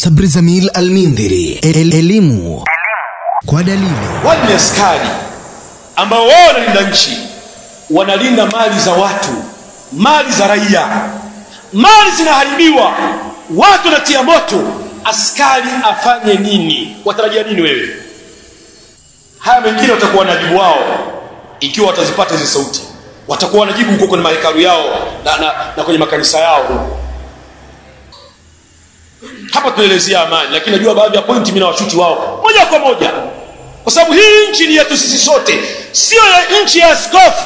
Sabri Zamil Al-Mindhiri, elimu kwa dalili. Wale askari ambao wao wanalinda nchi, wanalinda mali za watu, mali za raia, mali zinaharibiwa, watu wanatia moto, askari afanye nini? Watarajia nini wewe? Haya mengine watakuwa wanajibu wao ikiwa watazipata hizo sauti. Watakuwa wanajibu huko kwenye mahekalu yao na kwenye makanisa yao. Hapa tunaelezea amani, lakini najua baadhi ya pointi mimi na washuti wao moja kwa moja, kwa sababu hii nchi ni yetu sisi sote, sio ya nchi ya askofu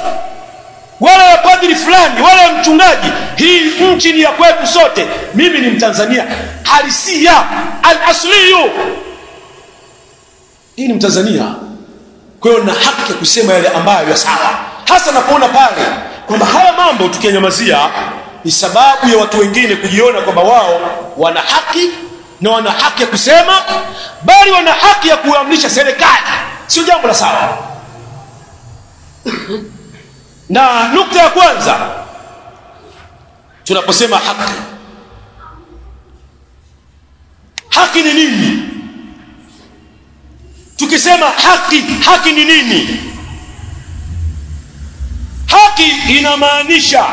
wala ya padri fulani wala ya mchungaji. Hii nchi ni ya kwetu sote. Mimi ni Mtanzania halisia, al-asliyu. Hii ni Mtanzania, kwa hiyo na haki ya kusema yale ambayo ya sawa, hasa napoona pale kwamba haya mambo tukinyamazia ni sababu ya watu wengine kujiona kwamba wao wana haki na wana haki ya kusema, bali wana haki ya kuamrisha serikali. Sio jambo la sawa. Na nukta ya kwanza, tunaposema haki, haki ni nini? Tukisema haki ni nini? Haki inamaanisha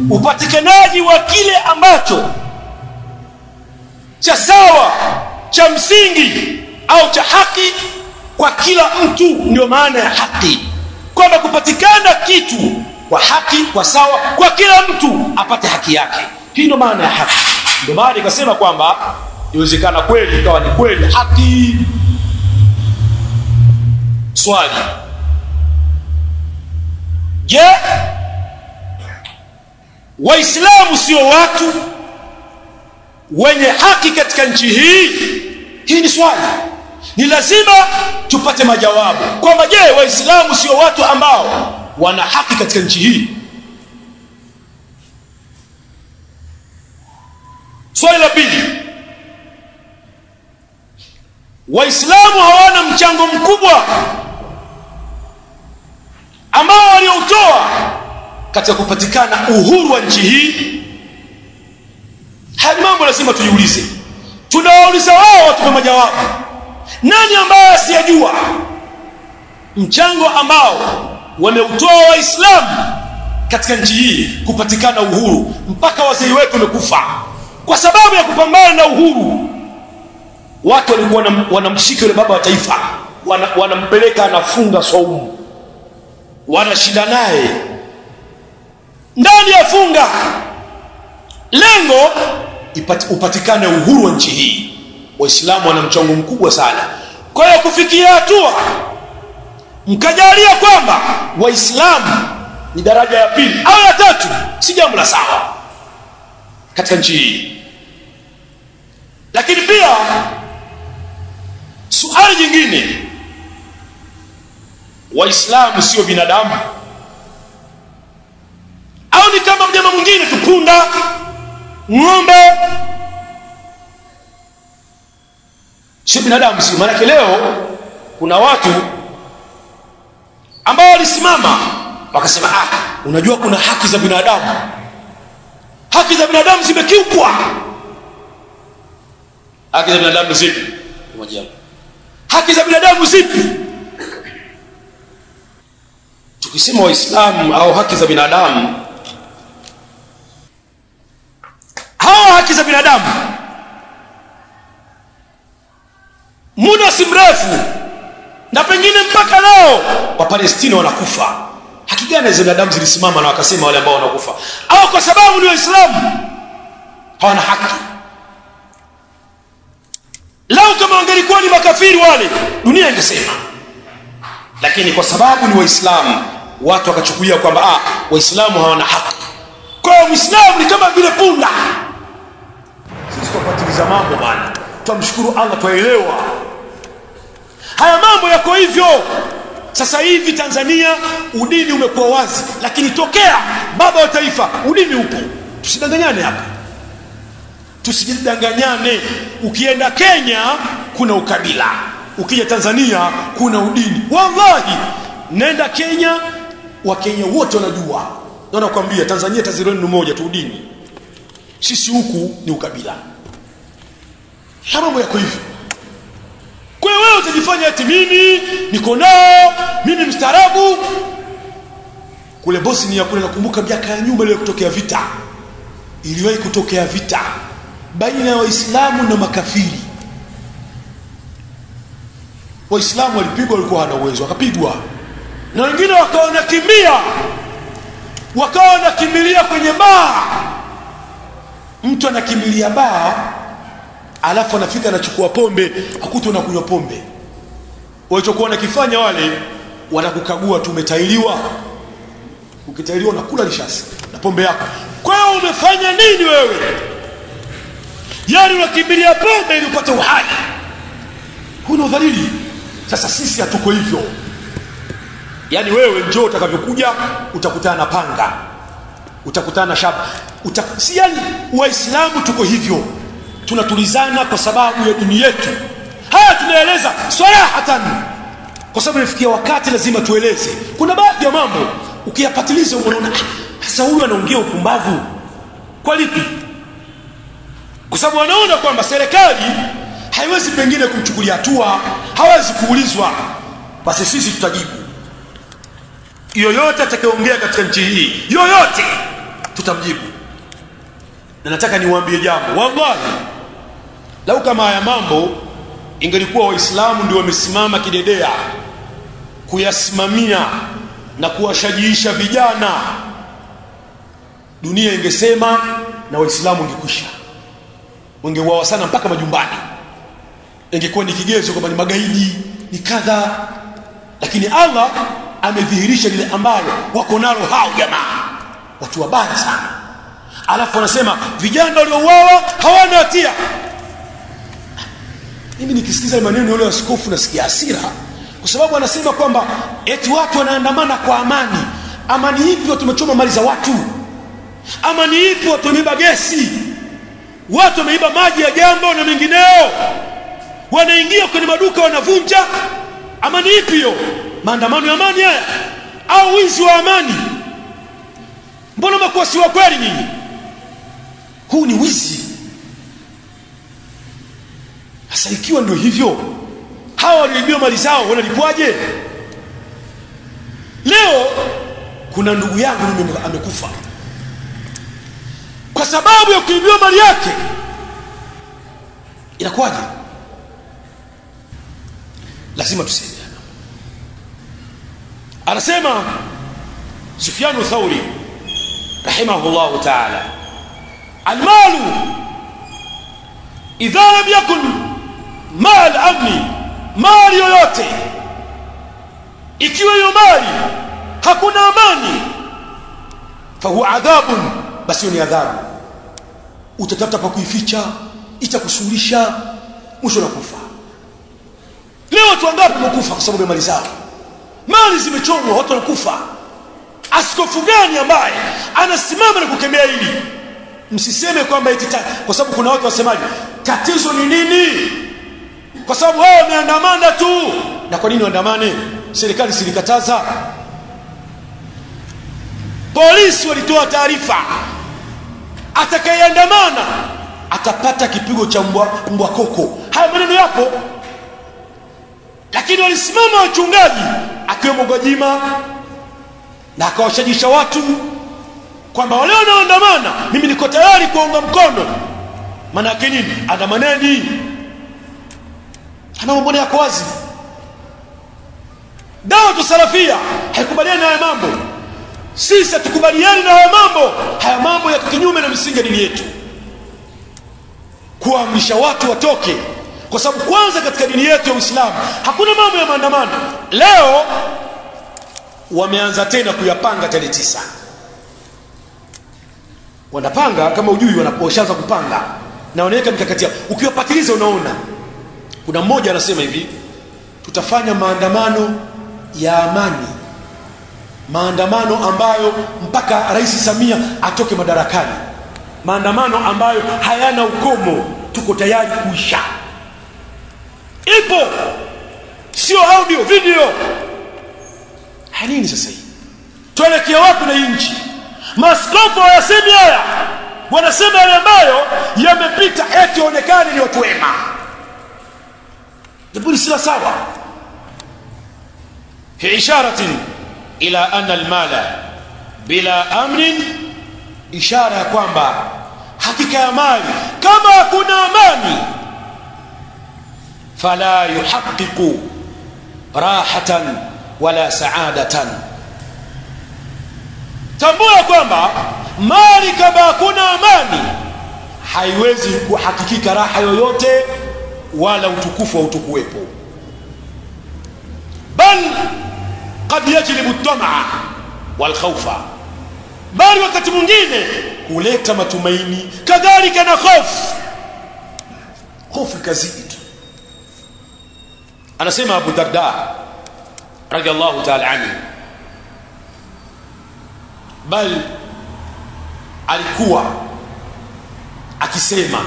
upatikanaji wa kile ambacho cha sawa, cha msingi au cha haki kwa kila mtu. Ndio maana ya haki, kwamba kupatikana kitu kwa haki, kwa sawa, kwa kila mtu apate haki yake. Hii ndio maana ya haki. Ndio maana ikasema kwamba inawezekana kweli ikawa ni kweli haki. Swali: je, Waislamu sio watu wenye haki katika nchi hii? Hii ni swali, ni lazima tupate majawabu kwamba je, Waislamu sio watu ambao wana haki katika nchi hii? Swali la pili: Waislamu hawana mchango mkubwa ambao walioutoa katika kupatikana uhuru wa nchi hii? Haya mambo lazima tujiulize. Tunawauliza wao watupe majawabu. Nani ambaye asiyajua mchango ambao wameutoa Waislamu katika nchi hii kupatikana uhuru? Mpaka wazee wetu wamekufa kwa sababu ya kupambana na uhuru. Watu walikuwa wanamshika yule baba wa taifa, wanampeleka anafunga saumu, wanashinda naye ndani ya funga, lengo upatikane uhuru wa nchi hii. Waislamu wana mchango mkubwa sana. Kwa hiyo kufikia hatua mkajalia kwamba Waislamu ni daraja ya pili au ya tatu, si jambo la sawa katika nchi hii. Lakini pia swali jingine, Waislamu sio binadamu au ni kama mnyama mwingine tu, punda, ng'ombe? Sio binadamu, sio. Maana leo kuna watu ambao walisimama wakasema, unajua kuna haki za binadamu. Haki za binadamu zimekiukwa. Haki za binadamu zipi? Haki za binadamu zipi? Tukisema Waislamu au haki za binadamu, hawa haki za binadamu muda si mrefu na pengine mpaka leo Wapalestina wanakufa. Haki gani za binadamu zilisimama na wakasema wale ambao wanakufa? Au kwa sababu ni Waislamu hawana haki? Lao kama wangelikuwa ni makafiri wale, dunia ingesema. Lakini kwa sababu ni Waislamu, watu wakachukulia kwamba Waislamu hawana haki. Kwa hiyo Muislamu ni kama vile punda. Sisi tupatiliza mambo bwana. Tumshukuru Allah, tuelewa. Haya mambo yako hivyo. Sasa hivi Tanzania udini umekuwa wazi, lakini tokea baba wa taifa udini upo. Tusidanganyane hapa. Tusidanganyane. Ukienda Kenya kuna ukabila, ukija Tanzania kuna udini. Wallahi, nenda Kenya, Wakenya wote wanajua. Na nakwambia Tanzania tazironi ni moja tu, udini. Sisi huku ni ukabila. mambo yako hivyo. Kwa hiyo wewe utajifanya eti mimi niko nao, mimi mstaarabu. Kule Bosnia kule nakumbuka miaka ya nyuma ile kutokea vita. Iliwahi kutokea vita baina ya Waislamu na makafiri. Waislamu walipigwa, walikuwa hana uwezo, wakapigwa. Na wengine wakawa wanakimbilia kwenye baa. Mtu anakimbilia baa, alafu anafika anachukua pombe, akuta unakunywa pombe. Walichokuwa wanakifanya wale, wanakukagua tu umetailiwa. Ukitailiwa unakula lishasi na pombe yako. Kwa hiyo umefanya nini wewe? Yaani unakimbilia pombe ili upate uhai. Huna udhalili. Sasa sisi hatuko hivyo. Yaani wewe njoo utakavyokuja utakutana na panga, utakutana na shaba. Si yani Waislamu tuko hivyo. Tunatulizana kwa sababu ya dini yetu. Haya tunaeleza sarahatan. Kwa sababu imefikia wakati lazima tueleze. Kuna baadhi ya mambo ukiyapatiliza unaona sasa huyu anaongea upumbavu. Kwa lipi? Kwa sababu wanaona kwamba serikali haiwezi pengine kumchukulia hatua, hawezi kuulizwa. Basi sisi tutajibu. Yoyote atakayeongea katika nchi hii, yoyote tutamjibu. Na nataka niwaambie jambo, wallahi lau kama haya mambo ingelikuwa Waislamu ndio wamesimama kidedea kuyasimamia na kuwashajiisha vijana, dunia ingesema na Waislamu ingekwisha. Wangeuawa sana mpaka majumbani. Ingekuwa ni kigezo kwamba ni magaidi, ni kadha. Lakini Allah amedhihirisha lile ambalo wako nalo hao jamaa, watu wabaya sana. Alafu wanasema vijana waliouawa hawana hatia. Mimi nikisikiza maneno yale ya askofu nasikia hasira, kwa sababu anasema kwamba eti watu wanaandamana kwa amani. Amani ipi? Watu wamechoma mali za watu. Amani ipi? Watu wameiba gesi, watu wameiba maji ya Jambo na mengineo, wanaingia kwenye maduka wanavunja. Amani ipi hiyo? Maandamano ya amani haya au wizi wa amani? Mbona mko si wa kweli nyinyi? Huu ni wizi. Sasa ikiwa ndio hivyo, hawa walioibiwa mali zao wanalipwaje? Leo kuna ndugu yangu mimi amekufa kwa sababu ya kuibiwa mali yake. Inakuwaje? Lazima tuseme. Anasema Sufyan Thauri rahimahullah ta'ala, almalu idha lam yakun mal amni, mali yoyote ikiwa hiyo mali hakuna amani, fahuwa adhabun, basi ni adhabu. Utatafuta pa kuificha, itakusulisha, mwisho unakufa. Leo watu wangapi wamekufa kwa sababu ya mali zao? Mali zimechomwa, watu wanakufa. Askofu gani ambaye anasimama na kukemea hili? Msiseme kwamba eti kwa sababu kuna watu wasemaje tatizo ni nini? Kwa sababu wao wameandamana tu. Na kwa nini waandamane? Serikali silikataza. Polisi walitoa taarifa, atakayeandamana atapata kipigo cha mbwa koko. Haya maneno yapo. Lakini walisimama wachungaji akiwemo Gwajima na akawashajisha watu kwamba wale wanaoandamana mimi niko tayari kuunga mkono. Maana yake nini? Andamaneni. Ana mambo yako wazi. Dawa tu salafia haikubaliani na haya mambo. Sisi hatukubaliani na haya mambo. Haya mambo yako kinyume na misingi ya dini yetu. Kuamrisha watu watoke, kwa sababu kwanza katika dini yetu ya Uislamu hakuna mambo ya maandamano. Leo wameanza tena kuyapanga tarehe 9. Wanapanga kama ujui, wanaposhaanza kupanga na wanaweka mikakati yao. Ukiwapatiliza unaona. Kuna mmoja anasema hivi, tutafanya maandamano ya amani, maandamano ambayo mpaka Rais Samia atoke madarakani, maandamano ambayo hayana ukomo, tuko tayari kuisha. Ipo, sio audio, video. Hanini sasa hii? Tuelekea wapi na hii nchi? Maaskofu hayasemi haya, wanasema yale ambayo yamepita eti onekane ni watu wema. jambo si la sawa. Fi isharatin ila anna almala bila amnin, ishara ya kwamba hakika ya mali kama hakuna amani, fala yuhaqqiqu rahatan wala saadatan. Tambua kwamba mali kama hakuna amani haiwezi kuhakikika raha yoyote wala utukufu hautokuwepo, bal qad yajlibu at-tam'a wal khawfa, bali wakati mwingine huleta matumaini kadhalika na hofu kazidi. Anasema Abu Darda radiyallahu ta'ala anhu, bal alikuwa akisema,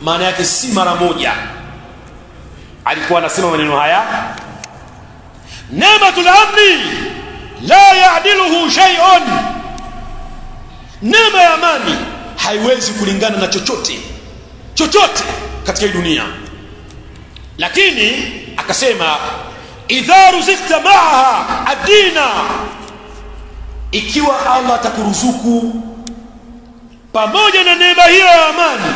maana yake si mara moja, alikuwa anasema maneno haya: ni'matul amni la ya'diluhu shay'un, neema ya amani haiwezi kulingana na chochote katika hii dunia. Lakini akasema idha ruzikta ma'aha ad-dina, ikiwa Allah atakuruzuku pamoja na neema hiyo ya amani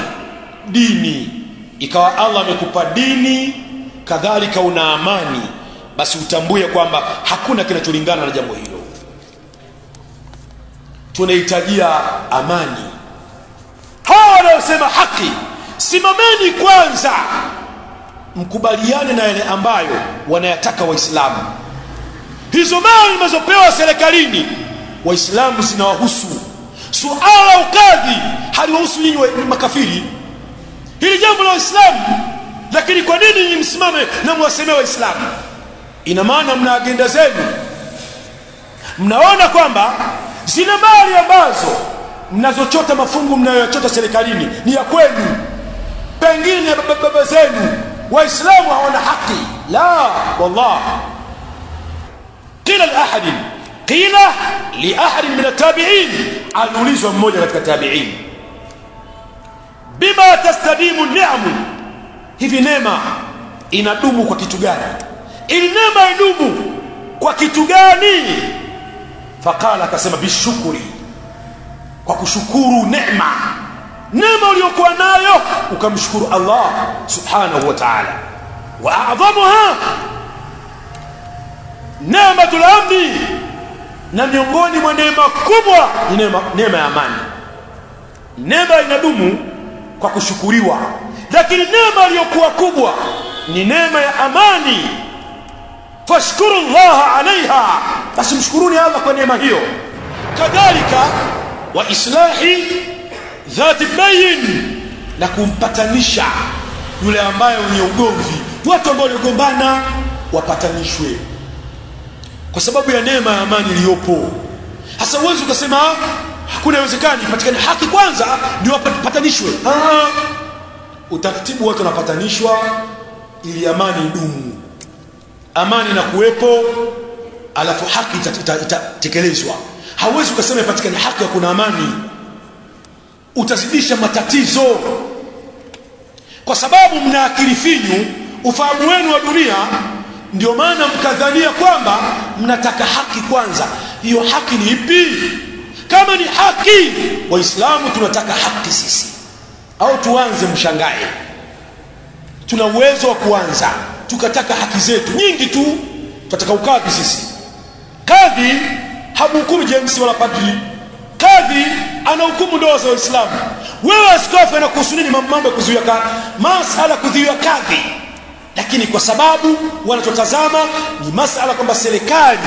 dini, ikawa Allah amekupa dini kadhalika una amani, basi utambue kwamba hakuna kinacholingana na jambo hilo. Tunahitajia amani. Hawa wanaosema haki, simameni kwanza mkubaliane na yale ambayo wanayataka Waislamu. Hizo mali mnazopewa serikalini Waislamu zinawahusu. Suala ukadhi haliwahusu nyinyi makafiri. Hili jambo la Waislamu, lakini kwa nini nyinyi msimame na muwasemee Waislamu? Ina maana mna agenda zenu. Mnaona kwamba zile mali ambazo mnazochota mafungu mnayochota serikalini ni ya kwenu, pengine baba zenu. Waislamu hawana haki. La wallah. qila li ahad min at-tabi'in, aliulizwa mmoja katika tabi'in, bima tastadimu ni'am, hivi neema inadumu kwa kitu gani? Ili neema idumu kwa kitu gani? Faqala, akasema bishukuri, kwa kushukuru neema uliyokuwa nayo ukamshukuru Allah subhanahu wa ta'ala. Wa a'dhamuha neematul amni, na miongoni mwa neema kubwa ni neema ya amani. Neema inadumu kwa kushukuriwa, lakini neema iliyokuwa kubwa ni neema ya amani. Fashkuru Allah alaiha, basi mshukuruni Allah kwa neema hiyo. Kadhalika wa islahi dhati bayn, na kumpatanisha yule ambaye wenye ugomvi, watu ambao waligombana wapatanishwe kwa sababu ya neema ya amani iliyopo. Hasa uwezo ukasema hakuna uwezekano ipatikane haki kwanza ndio wapatanishwe. Utaratibu watu wanapatanishwa ili amani idumu. Amani na kuwepo, alafu haki itatekelezwa. Hauwezi ukasema ipatikane haki hakuna amani, utazidisha matatizo. Kwa sababu mna akili finyu, ufahamu wenu wa dunia, ndio maana mkadhania kwamba mnataka haki kwanza. Hiyo haki ni ipi? Kama ni haki, Waislamu tunataka haki sisi, au tuanze mshangae? Tuna uwezo wa kuanza tukataka haki zetu nyingi tu. Tunataka ukadhi sisi. Kadhi hamuhukumu James wala padri. Kadhi anahukumu ndoa za Waislamu. Wewe askofu anakuhusu nini mambo ya kuzuia masala kuzuia kadhi? Lakini kwa sababu wanachotazama ni masala kwamba serikali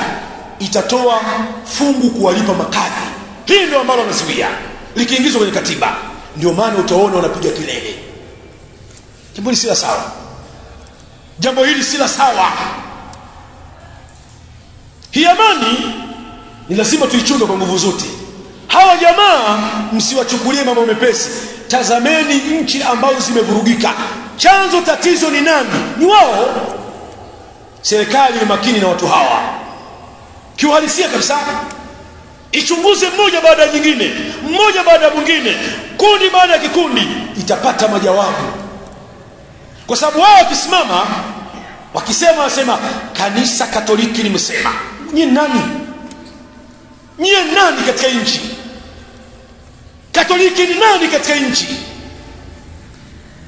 itatoa fungu kuwalipa makadhi, hii ndio ambalo wanazuia likiingizwa kwenye katiba. Ndio maana utaona wanapiga kelele. Jambo hili si la sawa. Jambo hili si la sawa. Hii amani ni lazima tuichunge kwa nguvu zote. Hawa jamaa msiwachukulie mambo mepesi. Tazameni nchi ambazo zimevurugika. Chanzo tatizo ni nani? Ni wao. Serikali ni makini na watu hawa kiuhalisia kabisa. Ichunguze mmoja baada ya nyingine, mmoja baada ya mwingine, kundi baada ya kikundi, itapata majawabu. Kwa sababu wao wakisimama Wakisema wasema kanisa Katoliki limesema. Nyie nani? Nyie nani katika nchi? Katoliki ni nani katika nchi?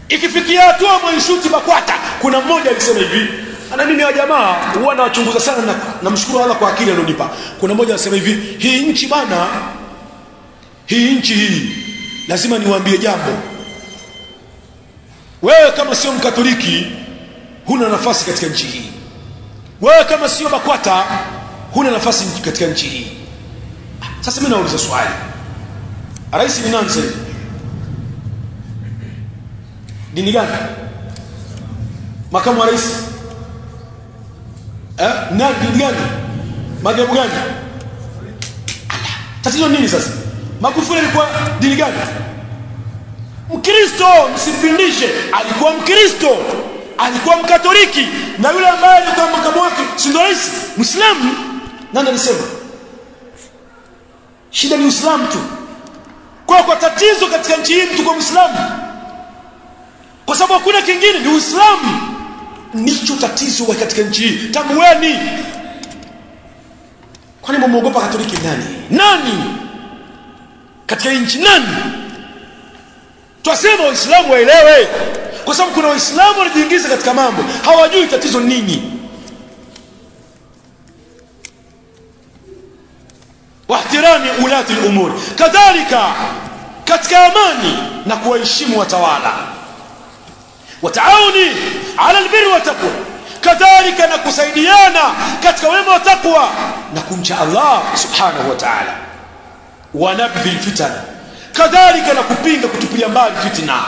Ikifikia hatua mwishuti BAKWATA, kuna mmoja alisema hivi, ana mimi wa jamaa huwa nawachunguza sana na mshukuru Allah kwa akili aliyonipa. Kuna mmoja alisema hivi, hii nchi bana, hii nchi hii lazima niwaambie jambo. Wewe kama sio Mkatoliki huna nafasi katika nchi hii. Wewe kama sio BAKWATA huna nafasi katika nchi hii. Sasa mimi nauliza swali. Rais ni nani sasa? Dini gani? Makamu wa rais? Nani dini gani? Madhehebu gani? Tatizo nini sasa? Magufuli alikuwa dini gani? Mkristo, msipindishe. Alikuwa Mkristo, alikuwa Mkatoliki, na yule ambaye alikuwa makamu wake si ndio rais? Muislamu. Nani alisema? Shida ni Uislamu tu. Kwa tatizo katika nchi hii mtu kwa Muislamu, kwa sababu hakuna kingine, ni Uislamu ndicho tatizo katika nchi hii. Tamweni. Kwani mmuogopa Katoliki nani? Nani katika nchi nani? Twasema Waislamu waelewe, kwa sababu kuna Waislamu wanajiingiza katika mambo hawajui tatizo nini. Wahtirami ulati al-umur, kadhalika katika amani na kuwaheshimu watawala. Wataawuni ala albirri wa taqwa, kadhalika na kusaidiana katika wema wa taqwa na kumcha Allah subhanahu wa ta'ala. Wa nabdhil fitan, kadhalika na kupinga kutupilia mbali fitna.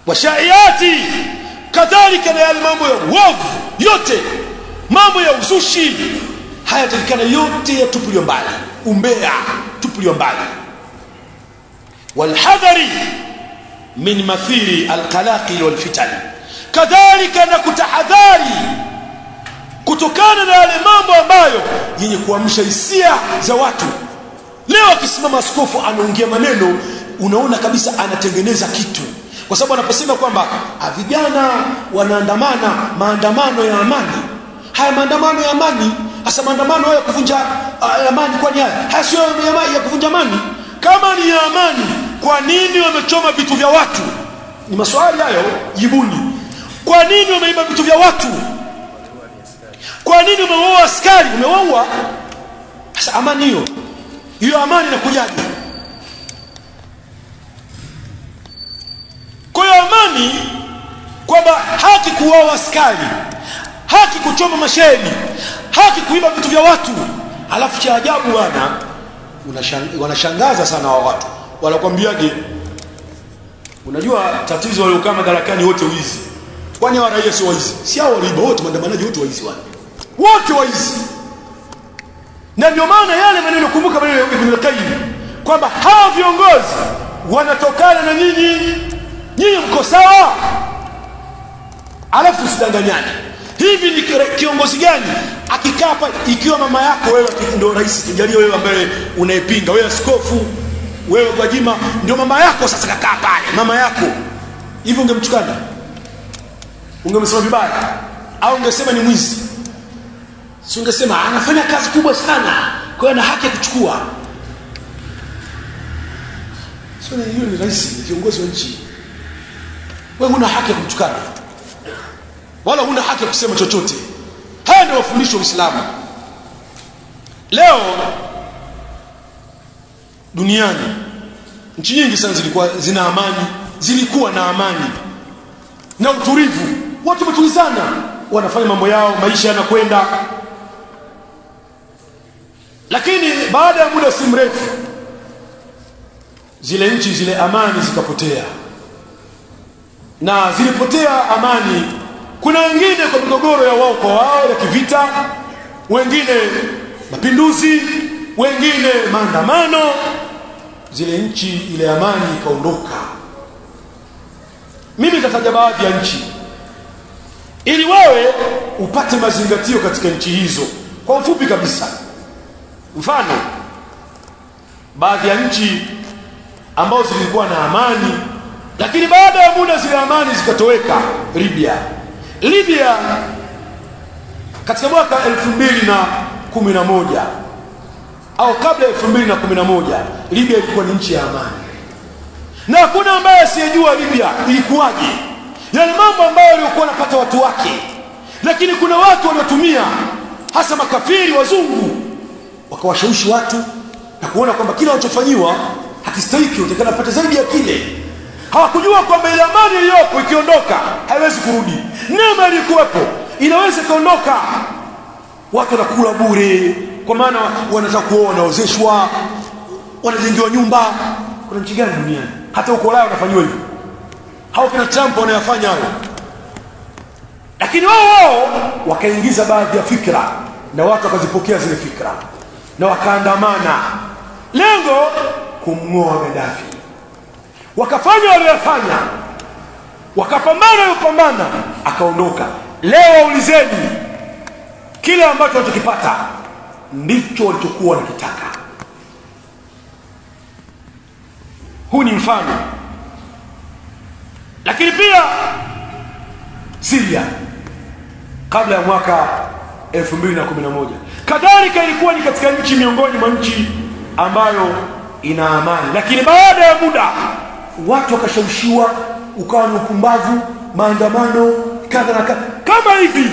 Wa shaiati, kadhalika na yale mambo ya uovu yote, mambo ya uzushi, haya takikana yote yatupiliwe mbali. Umbea tupiliwe mbali. Walhadhari min mathiri alqalaqil walfitan, kadhalika na kutahadhari kutokana na yale mambo ambayo yenye kuamsha hisia za watu. Leo akisimama askofu anaongea maneno unaona kabisa anatengeneza kitu, kwa sababu anaposema kwamba vijana wanaandamana maandamano ya amani. Haya maandamano ya amani, hasa maandamano ya kuvunja amani, kwani haya sio ya kuvunja amani? Kama ni ya amani, kwa nini wamechoma vitu vya watu? Ni maswali hayo, jibuni. Kwa nini wameiba vitu vya watu? Kwa nini wameua askari? Umewaua. Sasa amani hiyo amani inakujaje? Kwa hiyo amani kwamba haki kuua askari, haki kuchoma masheni, haki kuiba vitu vya watu. Alafu cha ajabu bwana, wanashangaza sana wa watu. Wanakuambiaje? Unajua tatizo wale kama madarakani wote wizi. Kwani wa raia sio wizi? Si hao waliiba wote, maandamanaji wote wizi wale. Wote wizi. Na ndio maana yale maneno, kumbuka maneno ya Ibn al-Qayyim kwamba hao viongozi wanatokana na nyinyi. Nyinyi mko sawa? Alafu usidanganyane. Hivi ni kiongozi gani akikaa hapa, ikiwa mama yako wewe ndio rais, tujalie wewe ambaye unaipinga, wewe askofu, wewe Gwajima ndio mama yako, sasa kakaa pale mama yako, hivi ungemtukana? Ungemsema vibaya? Au ungesema ni mwizi? Si ungesema anafanya kazi kubwa sana, kwa hiyo ana haki ya kuchukua? Sio, hiyo ni rais, kiongozi wa nchi. Wewe huna haki ya kumtukana, wala huna haki ya kusema chochote. Haya ndio mafundisho ya Uislamu. Leo duniani nchi nyingi sana zilikuwa na amani na utulivu, watu wametulizana, wanafanya mambo yao, maisha yanakwenda. Lakini baada ya muda si mrefu zile nchi, zile amani zikapotea. Na zilipotea amani, kuna wengine kwa migogoro ya wao kwa wao ya kivita, wengine mapinduzi, wengine maandamano, zile nchi ile amani ikaondoka. Mimi nitataja baadhi ya nchi ili wewe upate mazingatio katika nchi hizo kwa ufupi kabisa. Mfano, baadhi ya nchi ambazo zilikuwa na amani lakini baada ya muda zile amani zikatoweka. Libya katika mwaka 2011 au kabla ya 2011 Libya ilikuwa ni nchi ya amani, na hakuna ambaye asiyejua Libya ilikuwaje, yale mambo ambayo walikuwa wanapata watu wake. Lakini kuna watu wanatumia, hasa makafiri wazungu, wakawashawishi watu na kuona kwamba kila wanachofanyiwa hakistahiki, utakana pata zaidi ya kile. Hawakujua kwamba ile amani iliyopo ikiondoka haiwezi kurudi. Neema ilikuwepo inaweza kuondoka, watu wanakula bure, kwa maana wanataka kuoa, wanaozeshwa, wanajengewa nyumba. Kuna nchi gani duniani hata uko Ulaya wanafanywa hivyo? Hao kina Trump wanayafanya hayo. Lakini wao wakaingiza baadhi ya fikra na watu wakazipokea zile fikra na wakaandamana, lengo kumng'oa Gaddafi. Wakafanya waliyofanya, wakapambana, akaondoka. Leo ulizeni, kile ambacho walichokipata ndicho walichokuwa wanakitaka. Huu ni mfano. Lakini pia Syria kabla ya mwaka 2011 kadhalika ilikuwa ni katika nchi miongoni mwa nchi ambayo ina amani, lakini baada ya muda watu wakashawishiwa, ukawa ni upumbavu, maandamano kadha na kadha kama hivi.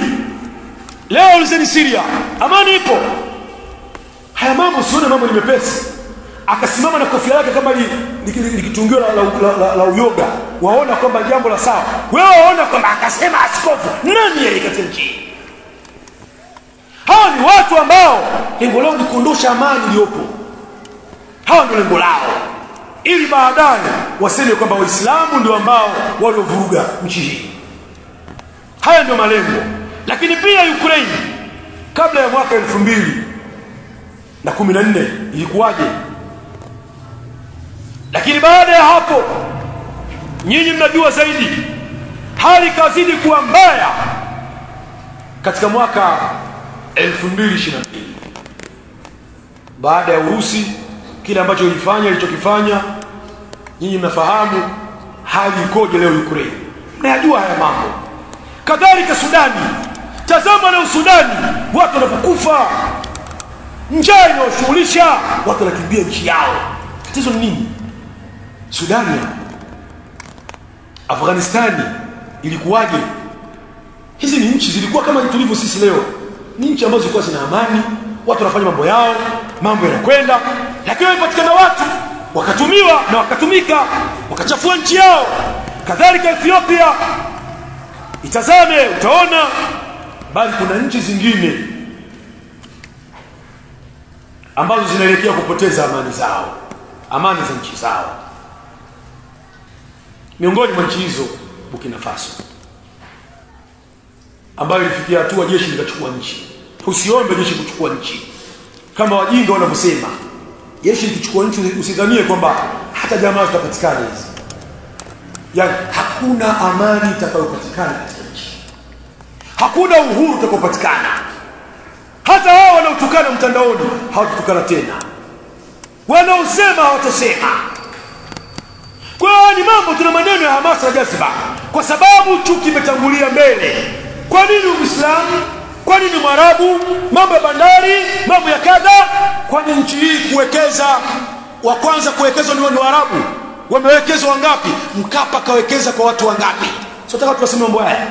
Leo ulizeni Syria, amani ipo. Haya mambo sione mambo ni mepesi. Akasimama na kofia yake kama likitungio la uyoga, waona kwamba jambo la sawa. Wewe waona kwamba akasema askofu nani alikatia nchi. Hawa ni watu ambao lengo lao ni kuondosha amani iliyopo. Hawa ndio lengo lao, ili baadaye waseme kwamba Waislamu ndio ambao waliovuruga nchi hii. Haya ndio malengo. Lakini pia Ukraine kabla ya mwaka 2014 ilikuwaje? Lakini baada ya hapo nyinyi mnajua zaidi, hali kazidi kuwa mbaya katika mwaka 2022 baada ya Urusi kile ambacho ilichokifanya nyinyi mnafahamu hali ikoje leo Ukraine, mnajua haya mambo. Kadhalika Sudani, tazama leo Sudani watu wanapokufa, njaa inawashughulisha, watu wanakimbia nchi yao. Tatizo ni nini? Sudani, Afghanistani ilikuwaje? Hizi ni nchi zilikuwa kama tulivyo sisi leo, ni nchi ambazo zilikuwa zina amani, watu wanafanya mambo yao, mambo yanakwenda. Lakini walipatikana watu wakatumiwa na wakatumika, wakachafua nchi yao. Kadhalika Ethiopia, itazame utaona, bali kuna nchi zingine ambazo zinaelekea kupoteza amani zao, amani za nchi zao. Miongoni mwa nchi hizo Burkina Faso, ambayo ilifikia hatua jeshi likachukua nchi. Usiombe jeshi kuchukua nchi kama wajinga wanavyosema. Jeshi likichukua nchi usidhanie kwamba hata jamaa zitapatikana hizi. Yaani hakuna amani itakayopatikana katika nchi, hakuna uhuru utakaopatikana. Hata hao wanaotukana mtandaoni hawatatukana tena, wanaosema hawatosema. Kwa hiyo ni mambo, tuna maneno ya hamasa jasiba, kwa sababu chuki imetangulia mbele. Kwa nini Uislamu? Kwa nini Mwarabu? Mambo ya bandari, mambo ya kadha. Kwa nini nchi hii kuwekeza, wa kwanza kuwekeza ni Waarabu? Wamewekeza wangapi? Mkapa kawekeza kwa watu wangapi? Sio taka tuwaseme mambo haya.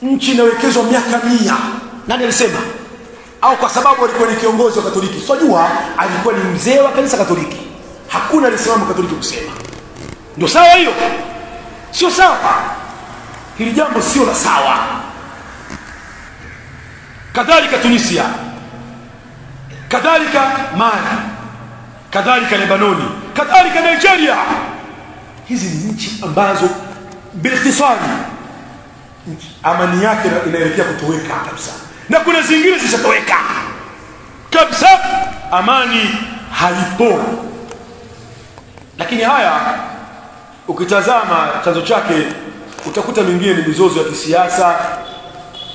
Nchi inawekezwa miaka 100. Nani alisema? Au kwa sababu alikuwa ni kiongozi wa Katoliki? Sijua, alikuwa ni mzee wa kanisa Katoliki. Hakuna alisimama Katoliki kusema. Ndio sawa hiyo? Sio sawa. Hili jambo sio la sawa. Kadhalika Tunisia, kadhalika Mali, kadhalika Lebanoni, kadhalika Nigeria. Hizi ni nchi ambazo biliktisari amani yake inaelekea kutoweka kabisa, na kuna zingine zishatoweka kabisa, amani haipo. Lakini haya ukitazama chanzo chake utakuta mingine ni mizozo ya kisiasa,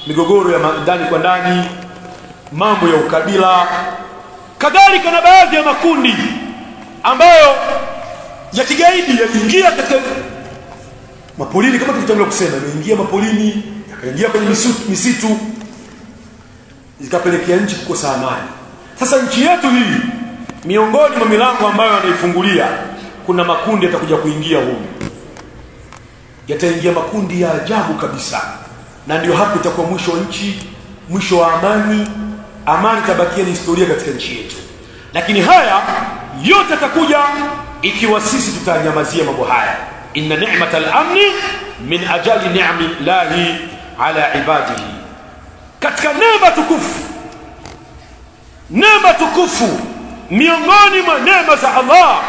migogoro ya ndani kwa ndani, mambo ya ukabila, kadhalika na baadhi ya makundi ambayo ya kigaidi yaliingia katika mapolini, kama tulitangulia kusema, yameingia mapolini, yakaingia kwenye misitu, zikapelekea nchi kukosa amani. Sasa nchi yetu hii, miongoni mwa milango ambayo anaifungulia, kuna makundi yatakuja kuingia huko. Yataingia makundi ya ajabu kabisa, na ndio hapo itakuwa mwisho wa nchi, mwisho wa amani. Amani tabakia ni historia katika nchi yetu. Lakini haya yote yatakuja ikiwa sisi tutanyamazia mambo haya. Inna ni'matal amni min ajali ni'ami llahi ala ibadihi. Katika neema tukufu miongoni mwa neema za Allah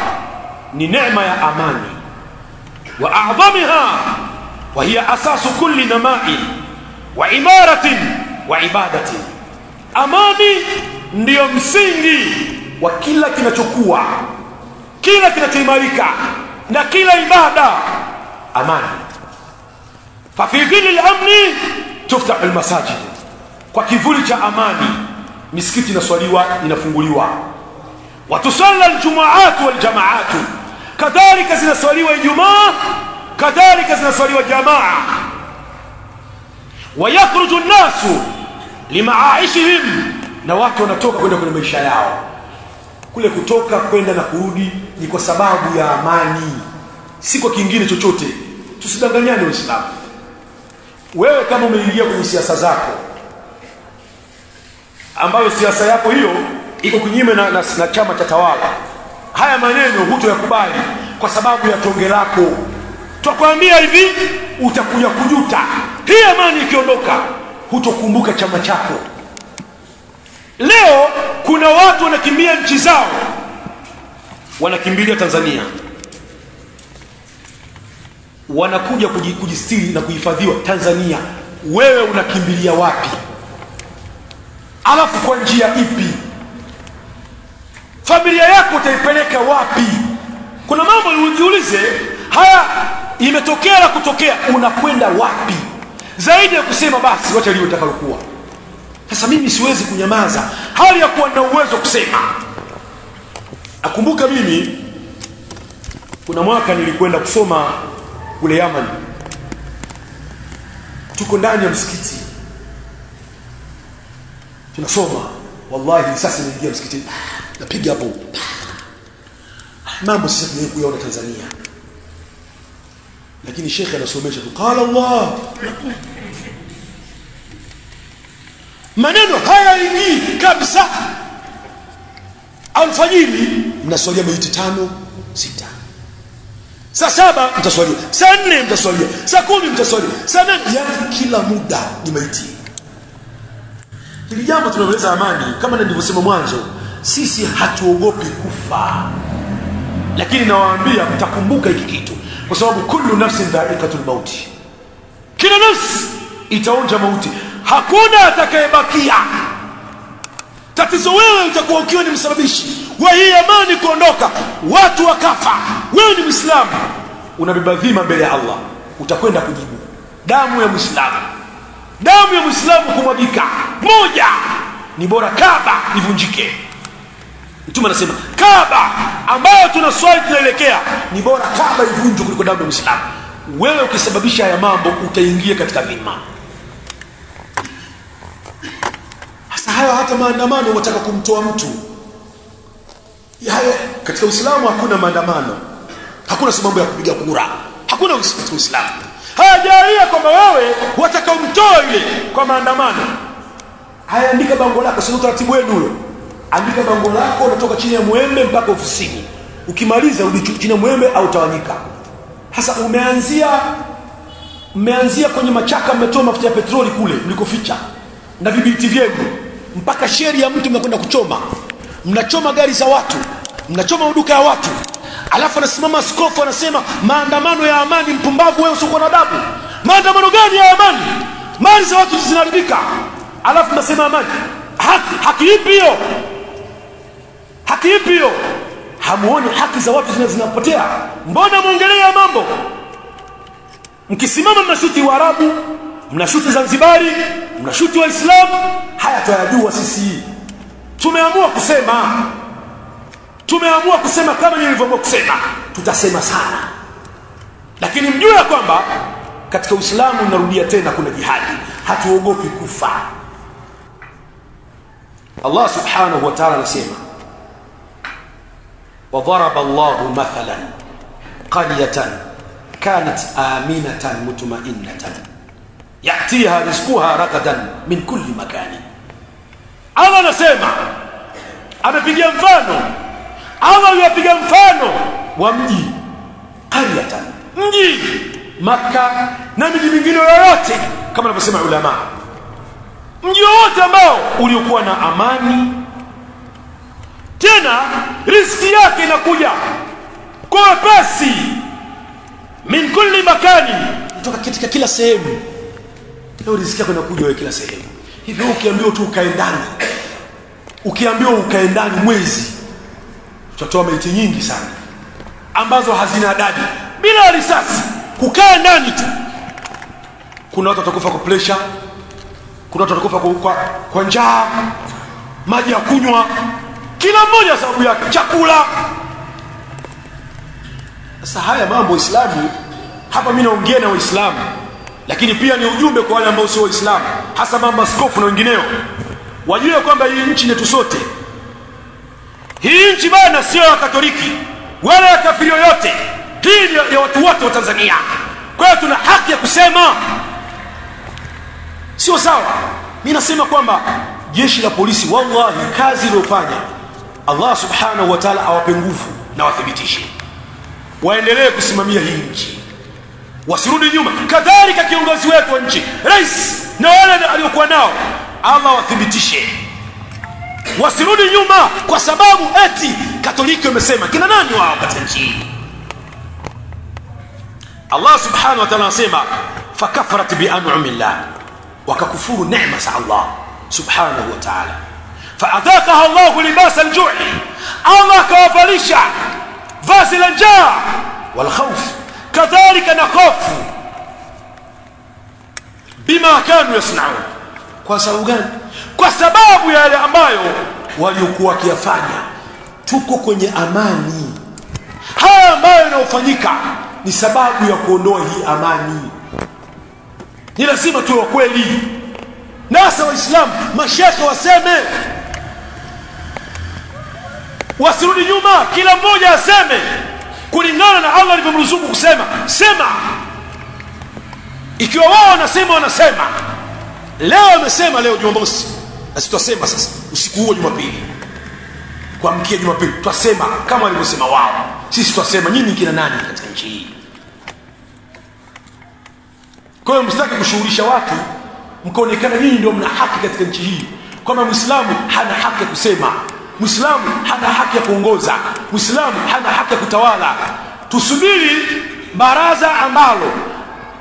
ni neema ya amani, wa a'dhamiha wa hiya asasu kulli nama'i wa imaratin wa ibadatin. Amani ndiyo msingi wa kila kinachokuwa, kila kinachoimarika na kila ibada. Amani. Fa fi dhilli al-amni tuftahu al-masajid. Kwa kivuli cha amani misikiti inaswaliwa, inafunguliwa. Wa tusalla al-jumu'at wal jama'at. Kadhalika zinaswaliwa Ijumaa, kadhalika zinaswaliwa jamaa. Wa yakhruju an-nasu lima'aishihim, na watu wanatoka kwenda kwenye maisha yao. Kule kutoka kwenda na kurudi ni kwa sababu ya amani, si kwa kingine chochote. Tusidanganyane Waislamu. Wewe kama umeingia kwenye siasa zako, ambayo siasa yako hiyo iko kinyume na chama cha tawala, haya maneno hutoyakubali kwa sababu ya tonge lako. Tutakwambia hivi, utakuja kujuta. Hii amani ikiondoka, hutokumbuka chama chako. Leo kuna watu wanakimbia nchi zao, wanakimbilia Tanzania, wanakuja kujistiri na kuhifadhiwa Tanzania. Wewe unakimbilia wapi? Alafu kwa njia ipi? Familia yako utaipeleka wapi? Kuna mambo ujiulize. Haya imetokea na kutokea, unakwenda wapi? Zaidi ya kusema basi wacha liwe takalokuwa. Sasa mimi siwezi kunyamaza hali ya kuwa na uwezo kusema. Nakumbuka mimi kuna mwaka nilikwenda kusoma kule Yaman. Tuko ndani ya msikiti tunasoma, wallahi sasa niingia msikitini napiga hapo mambo sasa tunayokuona Tanzania, lakini shekhe anasomesha tu qala Allah. Maneno haya ingii kabisa. Alfajiri mnaswalia maiti 5 6, saa 7 mtaswalia, saa 4 mtaswalia, saa 10 mtaswalia, saa 8, yani kila muda ni maiti. Hili jambo tunaweza amani, kama nilivyosema mwanzo, sisi hatuogopi kufa. Lakini nawaambia mtakumbuka hiki kitu, kwa sababu kullu nafsin dha'iqatul maut. Kila nafsi itaonja mauti, hakuna atakayebakia. Tatizo wewe utakuwa ukiwa ni msababishi wa hii amani kuondoka, watu wakafa. Wewe ni Muislamu, unabeba dhima mbele ya Allah, utakwenda kujibu. Damu ya Muislamu kumwagika moja, ni bora Kaaba ivunjike. Mtume anasema Kaaba ambayo tunaswali tunaelekea, ni bora Kaaba ivunjwe kuliko damu ya Muislamu. Wewe ukisababisha haya mambo utaingia katika dhima. Hayo hata maandamano wataka kumtoa mtu. Hayo katika Uislamu hakuna maandamano. Hakuna sababu ya kupiga kura. Hakuna Uislamu. Hajalia kwamba wewe wataka umtoe yule kwa maandamano. Haya, andika bango lako, sio taratibu wenu huyo. Andika bango lako, unatoka chini ya mwembe mpaka ofisini. Ukimaliza urudi chini ya mwembe au tawanyika. Sasa umeanzia kwenye machaka, mmetoa mafuta ya petroli kule mlikoficha na vibiti vyenu, mpaka sheri ya mtu mnakwenda kuchoma. Mnachoma gari za watu, mnachoma uduka ya watu. Alafu anasimama askofu anasema maandamano ya amani. Mpumbavu wewe, usio na adabu. Maandamano gani ya amani? Mali za watu zinaharibika. Alafu nasema amani. Haki ipi hiyo? Haki ipi hiyo? Hamuoni haki za watu zinapotea? Mbona muongelea mambo? Mkisimama mnashuti Waarabu, mnashuti Zanzibari, mnashuti Waislamu. Haya tuyajua sisi. Tumeamua kusema kama nilivyoamua kusema. Tutasema sana. Lakini mjue kwamba katika Uislamu, narudia tena, kuna jihadi. Hatuogopi kufa. Allah subhanahu wa ta'ala anasema وضرب الله مثلا قرية كانت آمنة مطمئنة يأتيها رزقها رغدا من كل مكان. Allah anasema amepiga mfano, Allah yapiga mfano wa mji qaryatan, mji Makkah na miji mingine yoyote kama wanavyosema ulama, mji wote ambao uliokuwa na amani, tena riziki yake inakuja kwa wepesi, min kulli makani, kutoka katika kila sehemu. Leo riziki yako inakuja wewe kila sehemu. Hivyo ukiambiwa tu ukae ndani, ukiambiwa ukae ndani mwezi, tutatoa maiti nyingi sana ambazo hazina adadi, bila risasi, kukaa ndani tu. Kuna watu watakufa kwa pressure, kuna watu watakufa kwa njaa, maji ya kunywa, kila mmoja sababu yake, chakula. Sasa haya mambo Uislamu, hapa mimi naongea na Waislamu, lakini pia ni ujumbe kwa wale ambao sio Waislamu, hasa mama askofu na wengineo, wajue kwamba hii nchi yetu sote. Hii nchi bana sio ya Katoliki wala ya kafiri yoyote, hii ni ya watu wote wa Tanzania. Kwa hiyo tuna haki ya kusema. Sio sawa mimi nasema kwamba jeshi la polisi, wallahi kazi iliyofanya Allah subhanahu wa ta'ala awape nguvu na wathibitishe, waendelee kusimamia hii nchi, wasirudi nyuma. Kadhalika kiongozi wetu wa nchi, rais na wale aliokuwa nao, Allah wathibitishe, wasirudi nyuma kwa sababu eti Katoliki wamesema. Kina nani wao katika nchi hii? Allah subhanahu wa ta'ala anasema fakafarat bi an'amillah, wakakufuru neema za Allah subhanahu wa ta'ala. Faadhaqaha Allah libasa al-ju'i, Allah kawavalisha vazi la njaa wal khawf, kadhalika na hofu, bima kanu yasnaun. Kwa sababu gani? Kwa sababu ya yale ambayo waliokuwa wakiyafanya. Tuko kwenye amani, haya ambayo yanayofanyika ni sababu ya kuondoa hii amani. Ni lazima tuwe kweli, nasa Waislamu, mashekhe waseme, wasirudi nyuma, kila mmoja aseme kulingana na Allah alivyomruzuku kusema. Sema. Ikiwa wao wanasema leo wamesema, leo Jumamosi, basi tutasema sasa usiku huo Jumapili, kuamkia Jumapili tutasema kama walivyosema wao. Sisi tutasema nyinyi kina nani katika nchi hii. Kwa hiyo msitaki kushughulisha watu mkaonekana nyinyi ndio mna haki katika nchi hii, kama Muislamu hana haki ya kusema, Muislamu hana haki ya kuongoza, Muislamu hana haki ya kutawala. Tusubiri baraza ambalo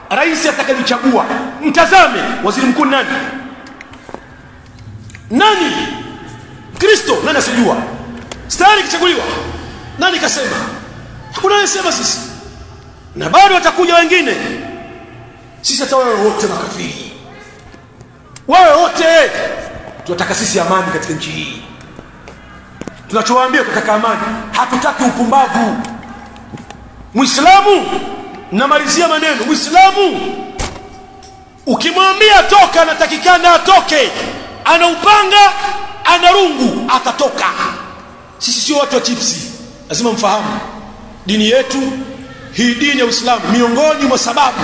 rais atakayechagua. Mtazame waziri mkuu nani? Kristo nani asijua? Stari kichaguliwa nani kasema? Hakuna anayesema sisi, na bado watakuja wengine. Sisi hata wao wote makafiri, wao wote tunataka sisi amani katika nchi hii. Tunachowaambia tunataka amani, hatutaki upumbavu. Muislamu, namalizia maneno, Muislamu ukimwambia toka, anatakikana atoke. Ana upanga, ana rungu, atatoka. Sisi sio watu wa chipsi, lazima mfahamu dini yetu hii. Dini ya Uislamu, miongoni mwa sababu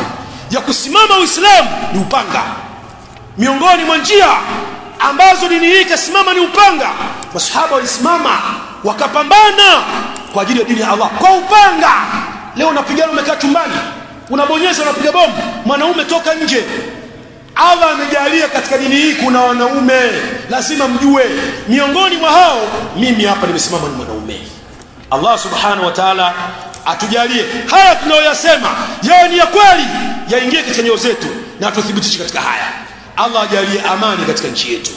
ya kusimama Uislamu ni upanga. Miongoni mwa njia ambazo dini hii kasimama ni upanga. Masahaba walisimama wakapambana kwa ajili ya dini ya Allah kwa upanga. Leo unapigana umekaa chumbani, unabonyeza, unapiga bomu, mwanaume toka nje. Allah amejalia katika dini hii kuna wanaume, lazima mjue. Miongoni mwa hao mimi hapa nimesimama ni mwanaume. Allah subhanahu wa ta'ala atujalie haya tunayoyasema yawe ni ya kweli, yaingie katika nyoyo zetu na atuthibitishe katika haya. Allah ajalie amani katika nchi yetu,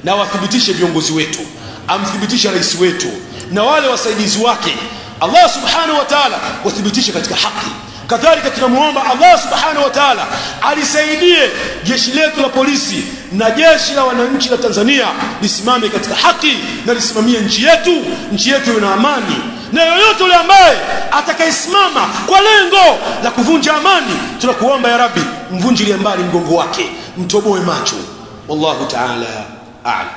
na wathibitishe viongozi wetu, amthibitishe rais wetu na wale wasaidizi wake. Allah subhanahu wa ta'ala wathibitishe katika haki. Kadhalika tunamuomba Allah subhanahu wa ta'ala alisaidie jeshi letu la polisi na jeshi la wananchi la Tanzania lisimame katika haki na lisimamie nchi yetu ina amani. Na yoyote yule ambaye atakayesimama kwa lengo la kuvunja amani, tunakuomba ya Rabbi, mvunjilie mbali mgongo wake, mtoboe macho. Wallahu ta'ala a'lam.